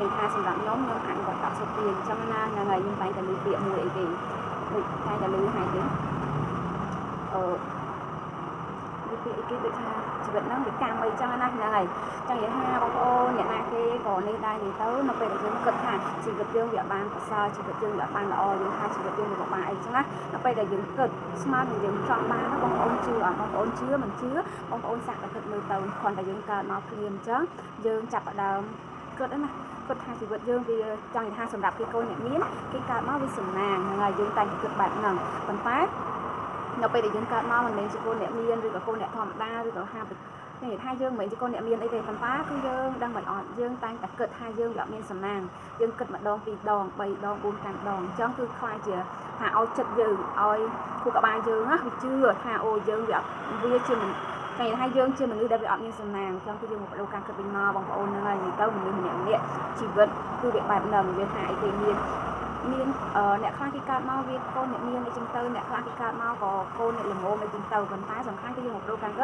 ngày thaសម្រាប់ខ្ញុំអនុវត្ត10 số tiền trong ngày nhưng tayតែលឺពាក្យមួយអីទេដូចតែតែលឺហើយទេវាពាក្យអីគេដូចថាជីវិតហ្នឹងវាកម្មអីចឹងណាហ្នឹងហើយចឹងនិយាយថាបងប្អូនអ្នកណាគេក៏នេះដែរនិយាយទៅនៅពេលដែលយើងគិតថាជីវិតយើងវាបានប្រសើរជីវិតយើងវាបានល្អយើងថាជីវិតយើងវាបានអីចឹងណានៅពេលដែលយើងគិតស្មានយើងចង់បានបងប្អូនជឿអត់បងប្អូនជឿមិនជឿបងប្អូនសាកតែគិតមើលទៅគ្រាន់តែយើងកើតមកព្រាមចឹងយើងចាប់ផ្ដើមគិតណាគាត់ថាជីវិតយើងវាចង់និយាយថាសម្រាប់គេកូនអ្នកមានគេកើតមកវាសំណាងហ្នឹងហើយយើងតែងតែគិតបែបហ្នឹងប៉ុន្តែនៅពេលដែលយើងកើតមកមិនមែនជាកូនអ្នកមានឬក៏កូនអ្នកធម្មតាឬក៏ហានិយាយថាយើងមិនមែនជាកូនអ្នកមានអីទេប៉ុន្តែគឺយើងដឹងមិនអត់យើងតែងតែគិតថាយើងវាអត់មានសំណាងយើងគិតម្ដង2ដង3ដង4 5ដងអញ្ចឹងគឺខ្លាចជាថាឲ្យចិត្តយើងឲ្យគូក្បាលយើងណាវាជឿថាអូយើងវាជាតែថាយើងជាមនុស្សដែលវាអត់មានសំណាងអញ្ចឹងគឺយើងមកបដូរការគិតវិញមកបងប្អូនហ្នឹងហើយនិយាយទៅមនុស្សម្នាក់ជីវិតគឺវាបែបហ្នឹងវាថាអីគេមានអ្នកខ្លះគេកើតមកវាកូនអ្នកមានអីចឹងទៅអ្នកខ្លះគេកើតមកក៏កូនអ្នកល្ងងអីចឹងទៅប៉ុន្តែសំខាន់គឺយើងមកបដូរការគ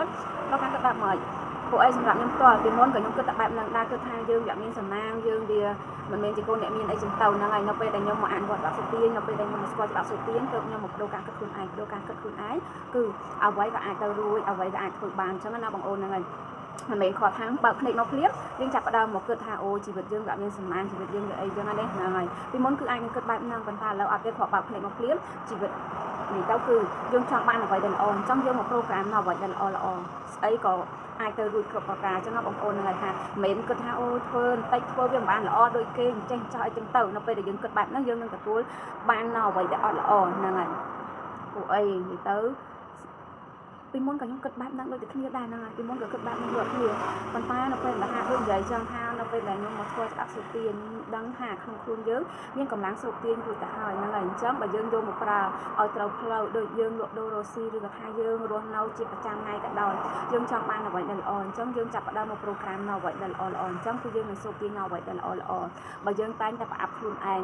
ិតបែបម៉េចពួកអីសម្រាប់ខ្ញុំផ្ទាល់ពីមុនក៏ខ្ញុំគិតតែបែបហ្នឹងដែរគិតថាយើងវាមានសំណាងយើងវាមិនមែនជាកូនអ្នកមានអីចឹងទៅហ្នឹងហើយនៅពេលដែលខ្ញុំមកអនុវត្ត10 số tiềnនៅពេលដែលខ្ញុំមកស្គាល់10 số tiềnគឺខ្ញុំមកបដូរការគិតខ្លួនឯងបដូរការគិតខ្លួនឯងគឺអ្វីក៏អាចទៅរួចអ្វីក៏អាចធ្វើបានអញ្ចឹងណាបងអូនហ្នឹងហើយមិនមែនខកខាងបើកភ្នែកមកភ្លាមយើងចាប់ផ្ដើមមកគិតថាអូជីវិតយើងវាមានសំណាងជីវិតយើងវាអីចឹងណាហ្នឹងហើយពីមុនគឺអាចនឹងគិតបែបហ្នឹងប៉ុន្តែឥឡូវអត់ទេគ្រាន់បើកភ្នែកមកភ្លាមជីវិតនេះទៅគឺយើងចង់បានអ្វីដែលល្អអញ្ចឹងយើងមកប្រូក្រាមនៅអ្វីដែលល្អស្អីក៏អាចទៅរួចគ្រប់ប្រការអញ្ចឹងណាបងប្អូនហ្នឹងហើយថាមិនមែនគិតថាអូធ្វើបន្តិចធ្វើវាមិនបានល្អដូចគេអញ្ចេះចោះអីចឹងទៅនៅពេលដែលយើងគិតបែបហ្នឹងយើងនឹងទទួលបាននៅអ្វីដែលអត់ល្អហ្នឹងហើយពួកអីនិយាយទៅពីមុនក៏ខ្ញុំគិតបែបហ្នឹងដូចតែគ្នាដែរហ្នឹងហើយពីមុនក៏គិតបែបហ្នឹងដូចគ្នាប៉ុន្តែនៅពេលដែលហាក់ដូចនិយាយចឹងថានៅពេលដែលខ្ញុំមកធ្វើ10 số tiềnដឹងថាក្នុងខ្លួនយើងមានកម្លាំងស្រូបទាញរួចទៅហើយហ្នឹងហើយអញ្ចឹងបើយើងយកមកប្រើឲ្យត្រូវផ្លូវដូចយើងលក់ដូររស់ស៊ីឬក៏ថាយើងរស់នៅជាប្រចាំថ្ងៃក៏ដោយយើងចង់បានអ្វីដែលល្អអញ្ចឹងយើងចាប់ផ្ដើមមកប្រូក្រាមនៅអ្វីដែលល្អអញ្ចឹងគឺយើងនឹងស្រូបទាញនៅអ្វីដែលល្អបើយើងតែងតែប្រអាប់ខ្លួនឯង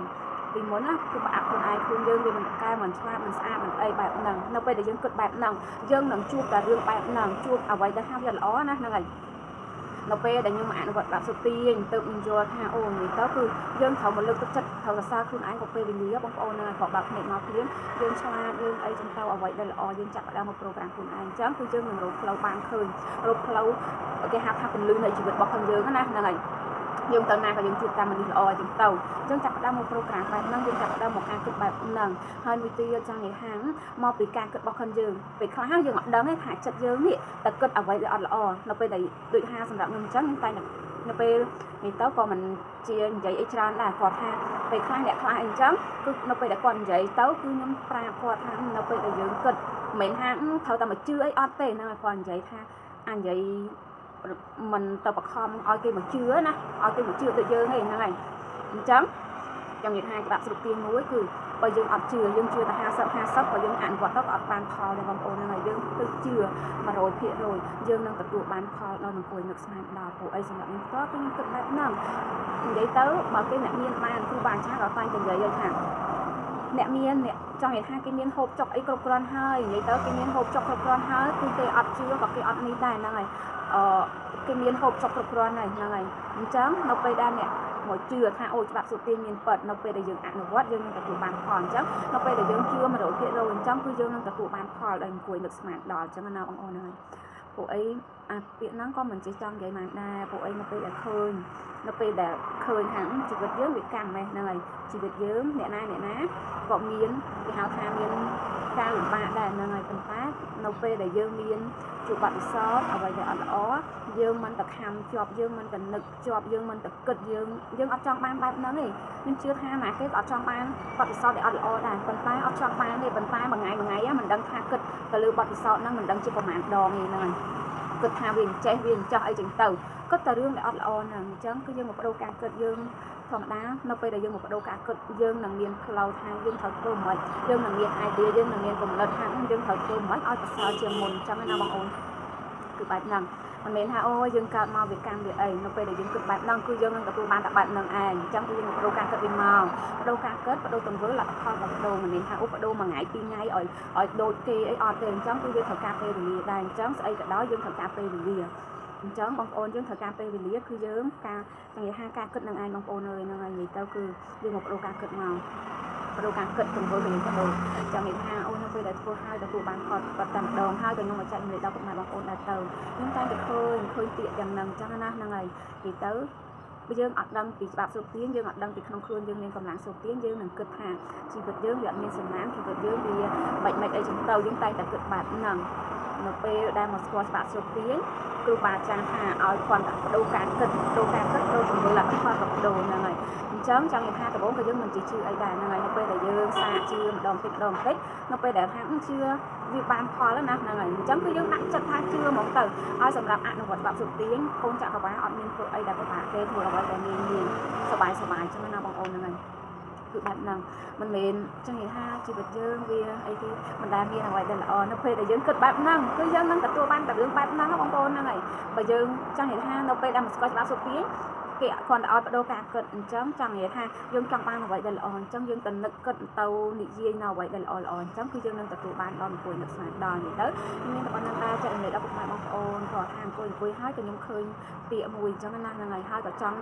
ពីមុនណាគឺប្រអាប់ខ្លួនឯងខ្លួនយើងវាមិនកែមិនឆ្លាតមិនស្អាតមិនអីបែបហ្នឹងនៅពេលដែលយើងគិតបែបហ្នឹងយើងនឹងជួបតែរឿងបែបហ្នឹងជួបអ្វីដែលថាវាល្អណាហ្នឹងហើយនៅពេលដែលខ្ញុំអនុវត្ត10 số tiền ទៅខ្ញុំយល់ថាអូនេះទៅគឺយើងត្រូវមកលើកទឹកចិត្តត្រូវសរសើរខ្លួនឯងក៏ពេលវេលាបងប្អូនហ្នឹងក៏បើកភ្នែកមកព្រាមយើងឆ្លាតយើងអីចឹងទៅអ្វីដែលល្អយើងចាប់ផ្ដើមមកប្រូក្រាមខ្លួនឯងអញ្ចឹងគឺយើងនឹងរកផ្លូវបានឃើញរកផ្លូវគេហៅថាពន្លឺនៃជីវិតរបស់យើងណាហ្នឹងហើយយើងទៅណាក៏យើងជួបតាមមនុស្សល្អចឹងទៅយើងចាប់ផ្ដើមមកប្រូក្រាមបែបហ្នឹងយើងចាប់ផ្ដើមមកការគិតបែបហ្នឹងហើយមួយទៀតចង់និយាយថាមកពីការគិតរបស់ខ្លួនយើងពេលខ្លះយើងអត់ដឹងទេថាចិត្តយើងនេះតែគិតអ្វីដែលអត់ល្អនៅពេលដែលដូចថាសម្រាប់ខ្ញុំអញ្ចឹងខ្ញុំតែនៅពេលនេះទៅក៏មិនជានិយាយអីច្រើនដែរគាត់ថាពេលខ្លះអ្នកខ្លះអីអញ្ចឹងគឺនៅពេលដែលគាត់និយាយទៅគឺខ្ញុំប្រាប់គាត់ថានៅពេលដែលយើងគិតមិនមែនថាត្រូវតែមកជឿអីអត់ទេហ្នឹងហើយគាត់និយាយថានិយាយមិនទៅបខំឲ្យគេមកជឿណាឲ្យគេមកជឿដូចយើងហ្នឹងហើយអញ្ចឹងចង់និយាយថាច្បាប់ស្រុកទានមួយគឺបើយើងអត់ជឿយើងជឿតែ50ក៏យើងអនុវត្តទៅក៏អត់បានផលដែរបងប្អូនហ្នឹងហើយយើងទៅជឿ 100% យើងនឹងទទួលបានផលដល់អង្គុយនឹកស្មានដល់ពួកអីសម្រាប់ខ្ញុំក៏ខ្ញុំគិតបែបហ្នឹងនិយាយទៅបើគេអ្នកមានបានគ្រូបាអាចារ្យក៏តែងតែនិយាយថាអ្នកមានអ្នកចង់និយាយថាគេមានហូបចុកអីគ្រប់គ្រាន់ហើយនិយាយទៅគេមានហូបចុកគ្រប់គ្រាន់ហើយគឺគេអត់ជឿក៏គេអត់នេះដែរហ្នឹងហើយគេមានហូបចុកគ្រប់គ្រាន់ហើយហ្នឹងហើយអញ្ចឹងនៅពេលដែលអ្នកមកជឿថាអូច្បាប់សុទានមានពិតនៅពេលដែលយើងអនុវត្តយើងនឹងទទួលបានផលអញ្ចឹងនៅពេលដែលយើងជឿ 100% អញ្ចឹងគឺយើងនឹងទទួលបានផលដែលអង្គុយនឹកស្មានដល់អញ្ចឹងណាបងប្អូនហ្នឹងហើយពួកអីអាពាក្យហ្នឹងក៏មិនចេះចង់និយាយបានដែរពួកអីនៅពេលដែលឃើញថាជីវិតយើងវាកម្មហ្នឹងហើយជីវិតយើងអ្នកណាក៏មានគេហៅថាមានការលំបាកដែរហ្នឹងហើយប៉ុន្តែនៅពេលដែលយើងមានជួបបទពិសោធន៍អ្វីដែលអត់ល្អយើងមិនតែខំជាប់យើងមិនតែនឹកជាប់យើងមិនតែគិតយើងអត់ចង់បានបែបហ្នឹងទេខ្ញុំជឿថាណាគេក៏អត់ចង់បានបទពិសោធន៍ដែលអត់ល្អដែរប៉ុន្តែអត់ចង់បានទេប៉ុន្តែមួយថ្ងៃមិនដឹងថាគិតទៅលើបទពិសោធន៍ហ្នឹងមិនដឹងជាប្រហែលដងទេហ្នឹងហើយគិតថាវាអញ្ចេះវាអញ្ចោះអីចឹងទៅគិតតែរឿងដែលអត់ល្អហ្នឹងអញ្ចឹងគឺយើងមកបដូរការគិតយើងធម្មតានៅពេលដែលយើងមកបដូរការគិតយើងនឹងមានផ្លូវថាយើងត្រូវធ្វើមិនយើងនឹងមាន idea យើងនឹងមានគំនិតថាយើងត្រូវធ្វើមិនឲ្យប្រសើរជាងមុនអញ្ចឹងណាបងប្អូនគឺបែបហ្នឹងមិនមែនថាអូយើងកើតមកវាកម្មវាអីនៅពេលដែលយើងគិតបែបហ្នឹងគឺយើងនឹងទទួលបានតែបែបហ្នឹងឯងអញ្ចឹងគឺយើងមកបដូរការគិតវិញមកបដូរការគិតបដូរទង្វើលទ្ធផលរបស់បដូរមិនមែនថាអូបដូរមួយថ្ងៃពីរថ្ងៃឲ្យដូចគេអីអត់ទេអញ្ចឹងគឺវាត្រូវការពេលវេលាដែរអញ្ចឹងស្អីក៏ដោយយើងត្រូវការពេលវេលា ចឹងបងប្អូនយើងត្រូវការពេលវេលាគឺយើងការនិយាយថាការគិតនឹងឯងបងប្អូនអើយហ្នឹងហើយនិយាយទៅគឺយើងមកបដូរការគិតមកបដូរការគិតទៅធ្វើវិញបដូរចាំនិយាយថាអូននៅពេលដែលធ្វើហើយទទួលបានផលបាត់តែម្ដងហើយក៏ខ្ញុំមកចែកម្លែកដល់ពុកម៉ែបងប្អូនដែរទៅខ្ញុំតែតែឃើញពាក្យទាំងហ្នឹងចឹងណាហ្នឹងហើយនិយាយទៅយើងអត់ដឹងពីច្បាប់ស្រុកទៀនយើងអត់ដឹងពីក្នុងខ្លួនយើងមានកម្លាំងស្រុកទៀនយើងនឹងគិតថាជីវិតយើងវាអត់មានសំណាងជីវិតយើងវាមិនអីចឹងទៅយើងតែតែគិតបែបហ្នឹងនៅពេលដែលមកស្គាល់ច្បាប់ស្រុកទៀនគ្រូបាអាចារ្យថាឲ្យគាត់បដូរការគិតបដូរជំនឿលទ្ធផលក៏បដូរហ្នឹងហើយអញ្ចឹងចង់និយាយថាដំបូងក៏យើងមិនជឿអីដែរហ្នឹងហើយនៅពេលដែលយើងសាកជឿម្ដងតិចនៅពេលដែលថាជឿវាបានផលណាហ្នឹងហើយអញ្ចឹងគឺយើងដាក់ចិត្តថាជឿហ្មងទៅឲ្យសម្រាប់អនុវត្តច្បាប់ស្រុកទៀនកូនចក្រវាលអត់មានធ្វើអីដែលពិបាកទេធ្វើអ្វីដែលងាយសบายចឹងណាបងប្អូនហ្នឹងហើយគឺបែបហ្នឹងមិនមែនចឹងនិយាយថាជីវិតយើងវាអីគេមិនដែលមានអ្វីដែលល្អនៅពេលដែលយើងគិតបែបហ្នឹងគឺយើងនឹងទទួលបានតែរឿងបែបហ្នឹងបងប្អូនហ្នឹងហើយបើយើងចង់និយាយថានៅពេលដែលមកស្គាល់ច្បាប់ស្រុកទៀនគេគ្រាន់តែឲ្យបដូរការគិតអញ្ចឹងចង់និយាយថាយើងចង់បានអ្វីដែលល្អអញ្ចឹងយើងទៅនឹកគិតទៅនិយាយនៅអ្វីដែលល្អអញ្ចឹងគឺយើងនឹងទទួលបានដល់អង្គុយនឹកស្មានដល់នេះទៅមានតែប៉ុណ្្នឹងដែរចែករំលែកដល់ពុកម៉ែបងប្អូនក៏ថាអង្គុយហើយក៏ខ្ញុំឃើញពាក្យមួយអញ្ចឹងណាហ្នឹងហើយក៏ចង់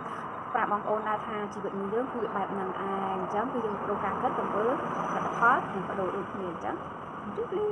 ប្រាប់បងប្អូនដែរថាជីវិតមួយយើងគឺបែបហ្នឹងឯងអញ្ចឹងគឺយើងបដូរការគិតទៅមើលលទ្ធផលនិងបដូរដូចគ្នាអញ្ចឹងជម្រាបលា